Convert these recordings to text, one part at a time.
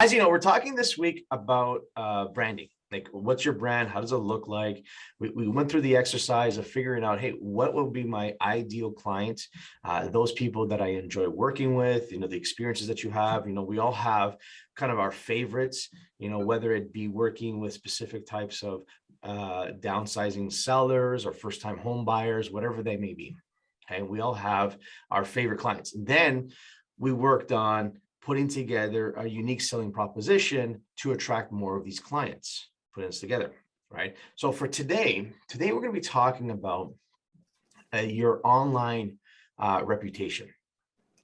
As you know, we're talking this week about branding. Like, what's your brand? How does it look like? We went through the exercise of figuring out, hey, what will be my ideal client? Those people that I enjoy working with, the experiences that you have, we all have kind of our favorites, whether it be working with specific types of downsizing sellers or first-time home buyers, whatever they may be. Okay, we all have our favorite clients. And then we worked on putting together a unique selling proposition to attract more of these clients, putting this together, right? So for today we're going to be talking about your online reputation.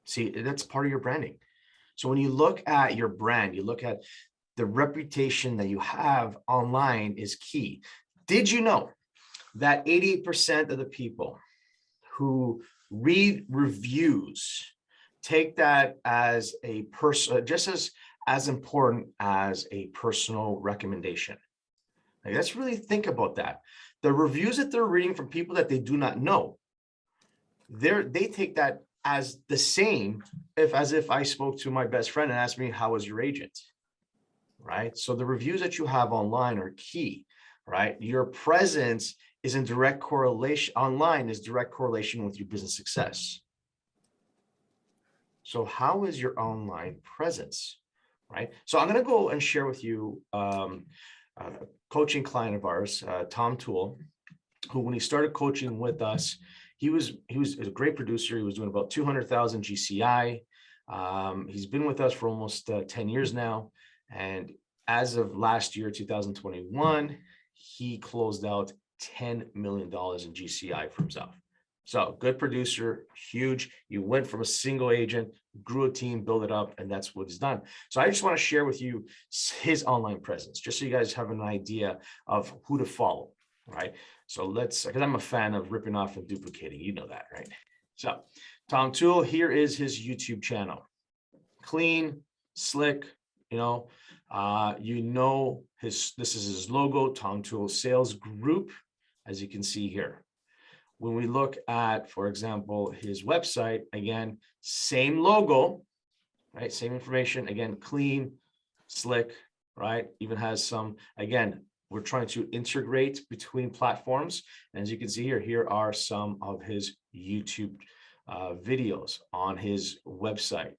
See, that's part of your branding. So when you look at your brand, you look at the reputation that you have online is key. Did you know that 88% of the people who read reviews take that as a person, just as important as a personal recommendation? Like, let's really think about that. The reviews that they're reading from people that they do not know, they take that as the same as if I spoke to my best friend and asked me, how was your agent? Right? So the reviews that you have online are key, right? Your presence is in direct correlation, online is direct correlation with your business success. So how is your online presence, right? So I'm going to go and share with you a coaching client of ours, Tom Toole, who, when he started coaching with us, he was a great producer. He was doing about 200,000 GCI. He's been with us for almost 10 years now. And as of last year, 2021, he closed out $10 million in GCI for himself. So good producer, huge. You went from a single agent, grew a team, build it up, and that's what he's done. So I just want to share with you his online presence, just so you guys have an idea of who to follow, right? So let's, because I'm a fan of ripping off and duplicating, you know that, right? So Tom Toole, here is his YouTube channel. Clean, slick, this is his logo, Tom Toole Sales Group, as you can see here. When we look at, for example, his website, again, same logo, right? Same information, again, clean, slick, right? Even has some, again, we're trying to integrate between platforms. And as you can see here are some of his YouTube videos on his website.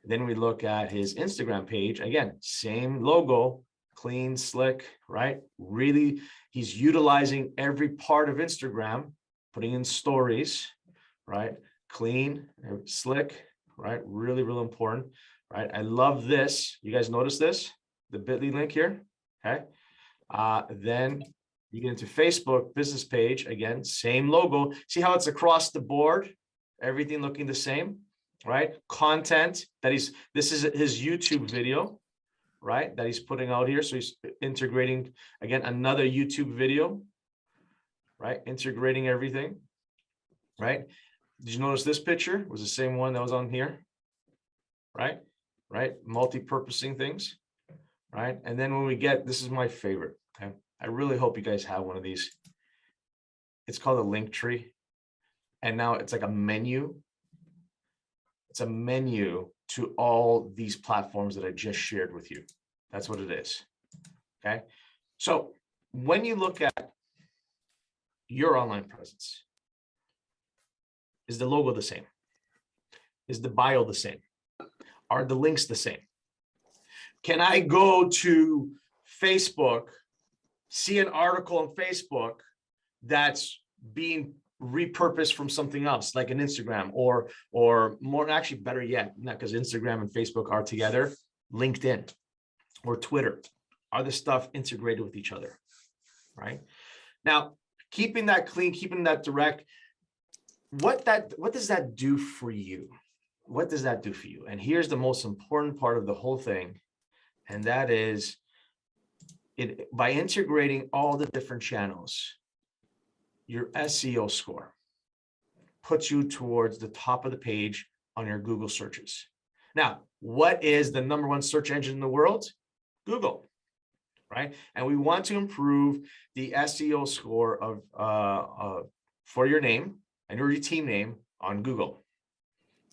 Then we look at his Instagram page, again, same logo, clean, slick, right? Really, he's utilizing every part of Instagram, putting in stories, right? Clean, slick, right? Really, really important, right? I love this. You guys notice this? The bit.ly link here, okay? Then you get into Facebook business page, again, same logo. See how it's across the board? Everything looking the same, right? Content that this is his YouTube video, right? That he's putting out here. So he's integrating, again, another YouTube video, right? Integrating everything, right? Did you notice this picture was the same one that was on here, right? Right? Multi-purposing things, right? And then when we get, this is my favorite, okay? I really hope you guys have one of these. It's called a link tree. And now it's like a menu. It's a menu to all these platforms that I just shared with you. That's what it is, okay? So when you look at your online presence, is the logo the same? Is the bio the same? Are the links the same? Can I go to Facebook, see an article on Facebook that's being repurposed from something else, like an Instagram, or more, actually better yet, not because Instagram and Facebook are together, LinkedIn or Twitter? Are the stuff integrated with each other, right? Now, keeping that clean, keeping that direct, what does that do for you? What does that do for you? And here's the most important part of the whole thing, and that is by integrating all the different channels, your SEO score puts you towards the top of the page on your Google searches. Now, what is the #1 search engine in the world? Google, right? And we want to improve the SEO score for your name and your team name on Google,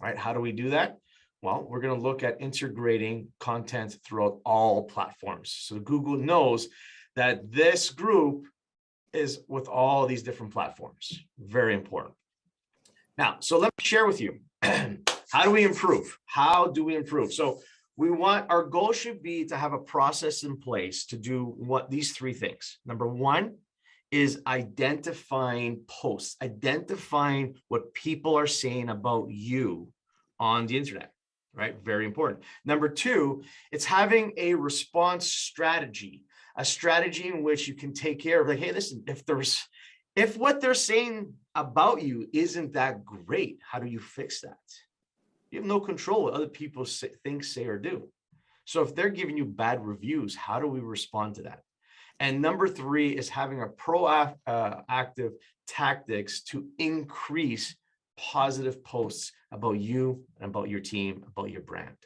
right? How do we do that? Well, we're going to look at integrating content throughout all platforms. So Google knows that this group is with all these different platforms. Very important. Now, so let me share with you, how do we improve? How do we improve? So our goal should be to have a process in place to do these three things. Number one is identifying posts, identifying what people are saying about you on the internet, right? Very important. Number two, it's having a response strategy, a strategy in which you can take care of, like, hey, listen, if what they're saying about you isn't that great, how do you fix that? You have no control what other people think, say, or do. So if they're giving you bad reviews, how do we respond to that? And number three is having a proactive tactics to increase positive posts about you and about your team, about your brand,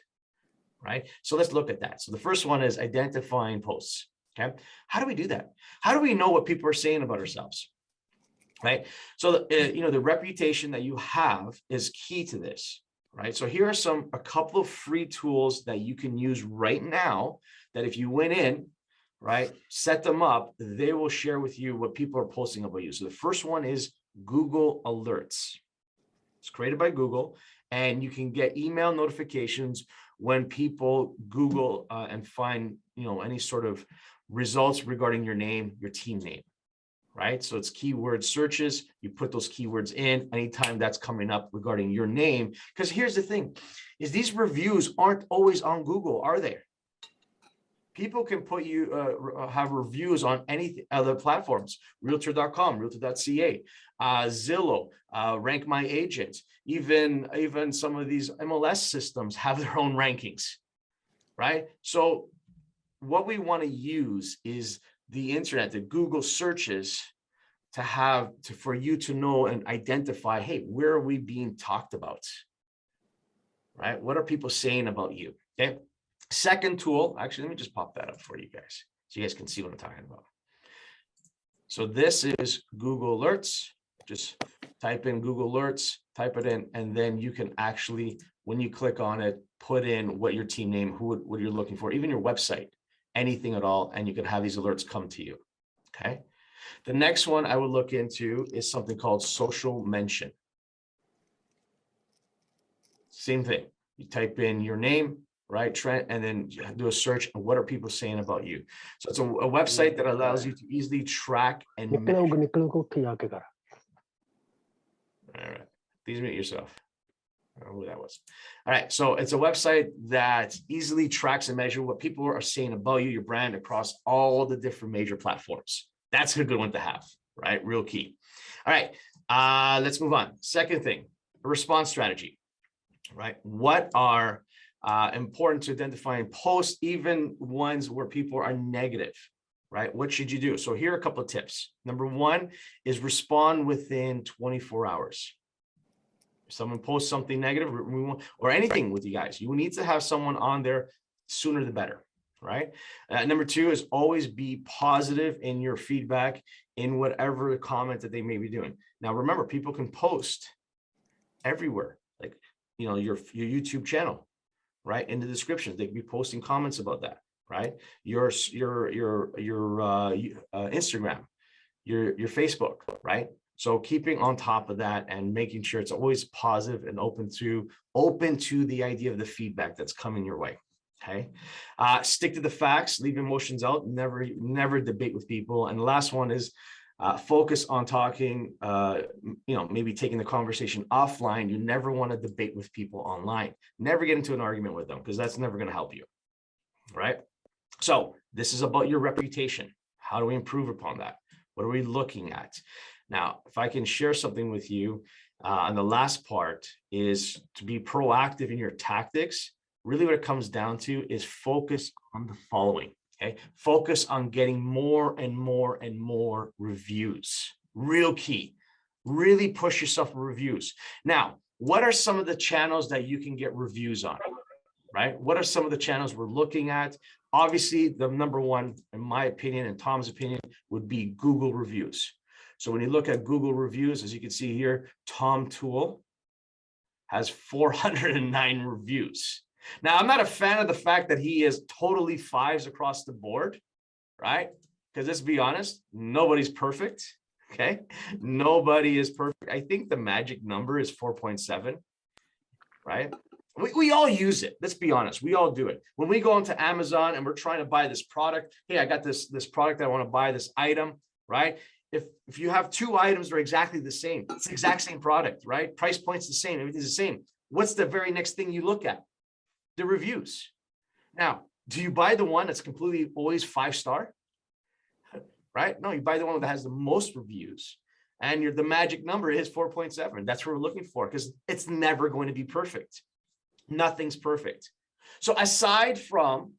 right? So let's look at that. So the first one is identifying posts, okay? How do we do that? How do we know what people are saying about ourselves, right? So, the reputation that you have is key to this, right? So here are a couple of free tools that you can use right now that if you went in, right, set them up, they will share with you what people are posting about you. So the first one is Google Alerts. It's created by Google, and you can get email notifications when people Google and find, any sort of results regarding your name, your team name, right? So it's keyword searches. You put those keywords in anytime that's coming up regarding your name. Because here's the thing, is these reviews aren't always on Google, are they? People can put have reviews on any other platforms, realtor.com, realtor.ca, Zillow, Rank My Agent, even some of these MLS systems have their own rankings, right? So what we want to use is the internet, the Google searches for you to know and identify, hey, where are we being talked about, right? What are people saying about you, okay? Second tool, actually, let me just pop that up for you guys so you guys can see what I'm talking about. So this is Google Alerts. Just type in Google Alerts, type it in, and then you can actually, when you click on it, put in what your team name, what you're looking for, even your website, anything at all, and you can have these alerts come to you, okay? The next one I would look into is something called social mention. Same thing. You type in your name, right, Trent, and then do a search and what are people saying about you. So it's a website that allows you to easily track and measure. All right, please mute yourself. I don't know who that was. All right, so it's a website that easily tracks and measures what people are saying about you, your brand, across all the different major platforms. That's a good one to have, right? Real key. All right, let's move on. Second thing, a response strategy, right? What are important to identifying posts, even ones where people are negative, right? What should you do? So here are a couple of tips. Number one is respond within 24 hours. If someone posts something negative or anything with you guys, you need to have someone on there sooner the better, right? Number two is always be positive in your feedback in whatever comment that they may be doing. Now, remember, people can post everywhere, like, your YouTube channel, right? In the descriptions, they could be posting comments about that, right? Your Instagram, your Facebook, right? So keeping on top of that and making sure it's always positive and open to the idea of the feedback that's coming your way. Okay. Stick to the facts, leave emotions out, never debate with people. And the last one is focus on talking, maybe taking the conversation offline. You never want to debate with people online. Never get into an argument with them because that's never going to help you, right? So this is about your reputation. How do we improve upon that? What are we looking at? Now, if I can share something with you, and the last part is to be proactive in your tactics. Really what it comes down to is focus on the following. Okay, focus on getting more and more and more reviews. Real key. Really push yourself with reviews. Now, what are some of the channels that you can get reviews on? Right? What are some of the channels we're looking at? Obviously, the number one, in my opinion and Tom's opinion, would be Google reviews. So when you look at Google reviews, as you can see here, Tom Toole has 409 reviews. Now, I'm not a fan of the fact that he is totally 5s across the board, right? Because let's be honest, nobody's perfect. Okay, nobody is perfect. I think the magic number is 4.7, right? We all use it. Let's be honest. We all do it. When we go into Amazon and we're trying to buy this product, hey, I got this product that I want to buy, this item, right? If you have 2 items that are exactly the same, it's the exact same product, right? Price point's the same, everything's the same. What's the very next thing you look at? The reviews. Now, do you buy the one that's completely always 5-star? Right? No, you buy the one that has the most reviews, and the magic number is 4.7. That's what we're looking for, because it's never going to be perfect. Nothing's perfect. So aside from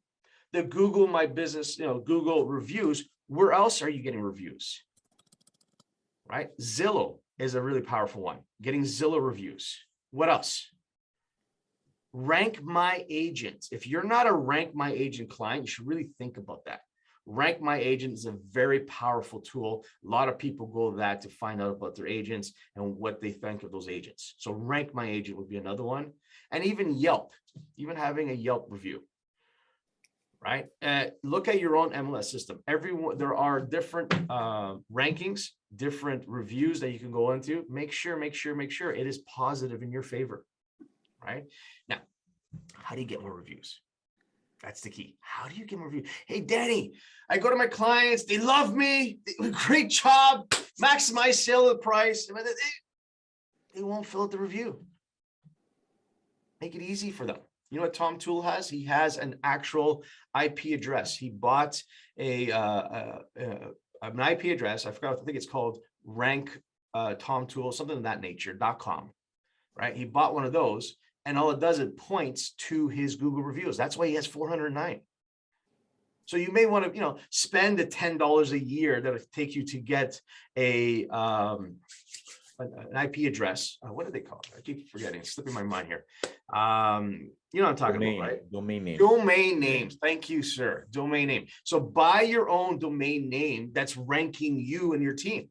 the Google My Business, Google reviews, where else are you getting reviews? Right? Zillow is a really powerful one. Getting Zillow reviews. What else? Rank My Agent. If you're not a Rank My Agent client, you should really think about that. Rank My Agent is a very powerful tool. A lot of people go to that to find out about their agents and what they think of those agents. So Rank My Agent would be another one. And even Yelp, even having a Yelp review, right? Look at your own MLS system. There are different rankings, different reviews that you can go into. Make sure it is positive in your favor, right? Now, how do you get more reviews? That's the key. How do you get more reviews? Hey, Danny, I go to my clients. They love me. Great job. Maximize sale at the price. They won't fill out the review. Make it easy for them. You know what Tom Toole has? He has an actual IP address. He bought an IP address. I forgot. I think it's called Rank Tom Toole, something of that nature, .com. Right? He bought one of those. And all it does, it points to his Google reviews. That's why he has 409. So you may want to, spend the $10 a year that it'll take you to get an IP address. What do they call it? I keep forgetting. It's slipping my mind here. You know what I'm talking about, right? Domain name. Domain names. Thank you, sir. Domain name. So buy your own domain name that's ranking you and your team,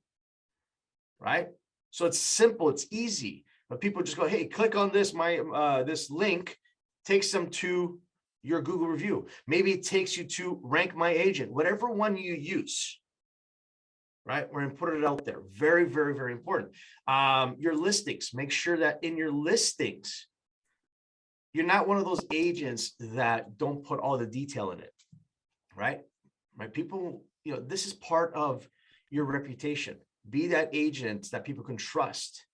right? So it's simple. It's easy. But people just go, hey, click on this, this link takes them to your Google review. Maybe it takes you to Rank My Agent, whatever one you use, right? We're going to put it out there. Very, very, very important. Your listings, make sure that in your listings, you're not one of those agents that don't put all the detail in it, right? People, this is part of your reputation. Be that agent that people can trust.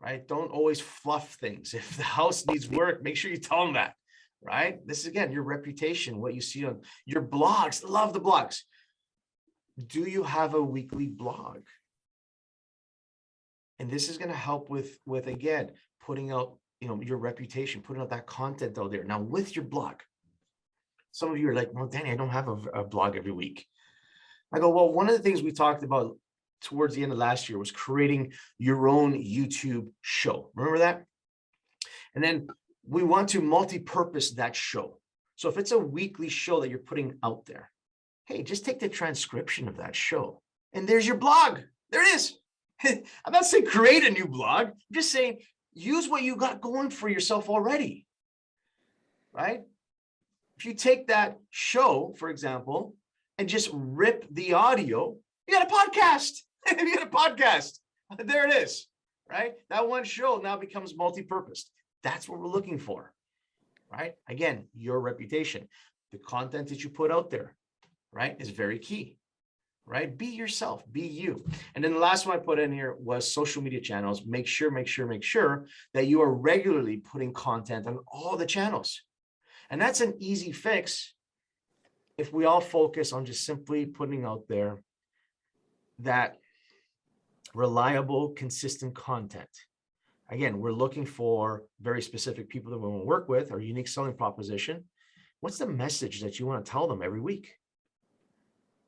Right? Don't always fluff things. If the house needs work, make sure you tell them that, right? This is, again, your reputation, what you see on your blogs. Love the blogs. Do you have a weekly blog? And this is going to help with again, putting out, your reputation, putting out that content out there. Now, with your blog, some of you are like, well, Danny, I don't have a blog every week. I go, well, one of the things we talked about towards the end of last year was creating your own YouTube show. Remember that? And then we want to multi-purpose that show. So if it's a weekly show that you're putting out there, hey, just take the transcription of that show and there's your blog. There it is. I'm not saying create a new blog. I'm just saying use what you got going for yourself already, right? If you take that show, for example, and just rip the audio, you got a podcast. You got a podcast. There it is, right? That one show now becomes multi-purposed. That's what we're looking for, right? Again, your reputation, the content that you put out there, right, is very key, right? Be yourself, be you. And then the last one I put in here was social media channels. Make sure that you are regularly putting content on all the channels. And that's an easy fix if we all focus on just simply putting out there that reliable, consistent content. Again, we're looking for very specific people that we want to work with, our unique selling proposition. What's the message that you want to tell them every week?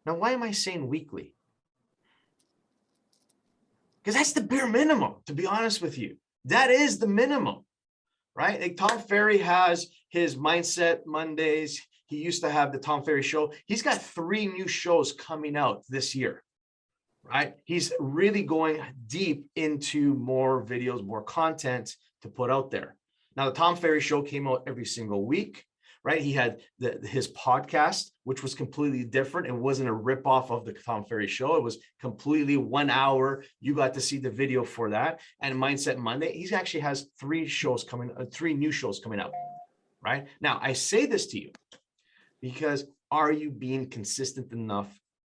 Now, why am I saying weekly? Because that's the bare minimum, to be honest with you. That is the minimum, right? Like Tom Ferry has his Mindset Mondays. He used to have the Tom Ferry Show. He's got 3 new shows coming out this year. Right? He's really going deep into more videos, more content to put out there. Now, the Tom Ferry Show came out every single week, right? He had his podcast, which was completely different. It wasn't a ripoff of the Tom Ferry Show. It was completely 1 hour. You got to see the video for that. And Mindset Monday, he actually has 3 new shows coming out, right? Now, I say this to you because are you being consistent enough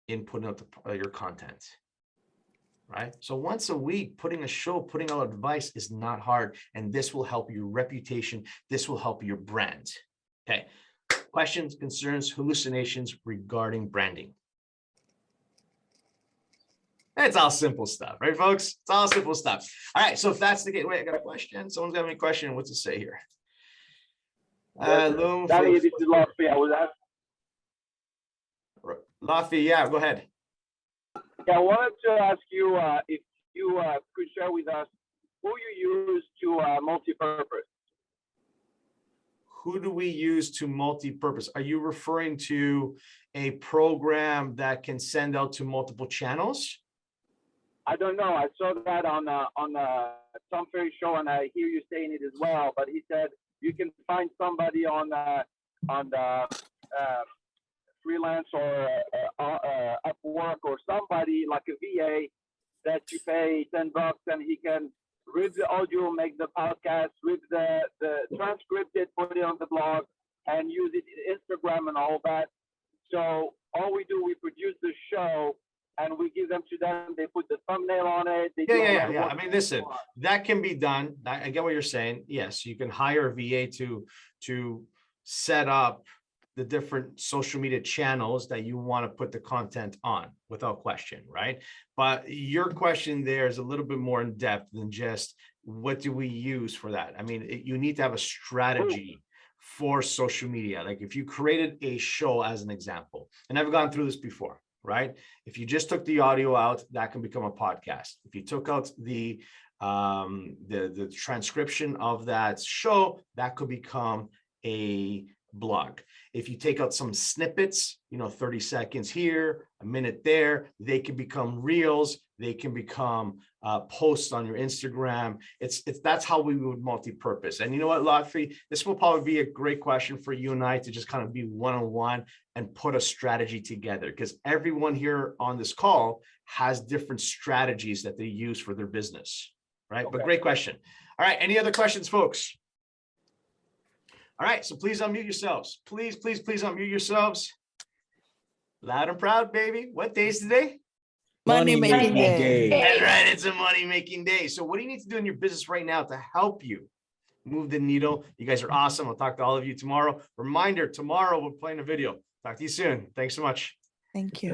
in putting out your content? Right? So once a week, putting out advice is not hard. And this will help your reputation. This will help your brand. Okay. Questions, concerns, hallucinations regarding branding. It's all simple stuff, right, folks? It's all simple stuff. All right. So if that's the case, wait, I got a question. Someone's got any question. What's it say here? Danny, this is Lafi. I was asking. Lafi, yeah, go ahead. Yeah, I wanted to ask you if you could share with us who you use to multi-purpose. Who do we use to multi-purpose? Are you referring to a program that can send out to multiple channels? I don't know. I saw that on the Tom Ferry Show, and I hear you saying it as well. But he said you can find somebody on the freelance or Upwork or somebody like a VA that you pay $10 and he can read the audio, make the podcast, read the transcript, it, put it on the blog, and use it in Instagram and all that. So all we do, we produce the show and we give them to them. They put the thumbnail on it. Yeah. I mean, listen, that can be done. I get what you're saying. Yes, you can hire a VA to set up the different social media channels that you want to put the content on without question, right? But your question there is a little bit more in depth than just what do we use for that? I mean, you need to have a strategy for social media. Like if you created a show as an example, and I've gone through this before, right? If you just took the audio out, that can become a podcast. If you took out the transcription of that show, that could become a blog. If you take out some snippets, 30 seconds here, a minute there, they can become reels. They can become posts on your Instagram. That's how we would multi-purpose. And you know what, Lotfi, this will probably be a great question for you and I to just kind of be one-on-one and put a strategy together, because everyone here on this call has different strategies that they use for their business, right? Okay. But great question. All right, any other questions, folks? All right, so please unmute yourselves. Please unmute yourselves. Loud and proud, baby. What day is today? Money making day. That's right, it's a money making day. So what do you need to do in your business right now to help you move the needle? You guys are awesome. I'll talk to all of you tomorrow. Reminder, tomorrow we're playing a video. Talk to you soon. Thanks so much. Thank you.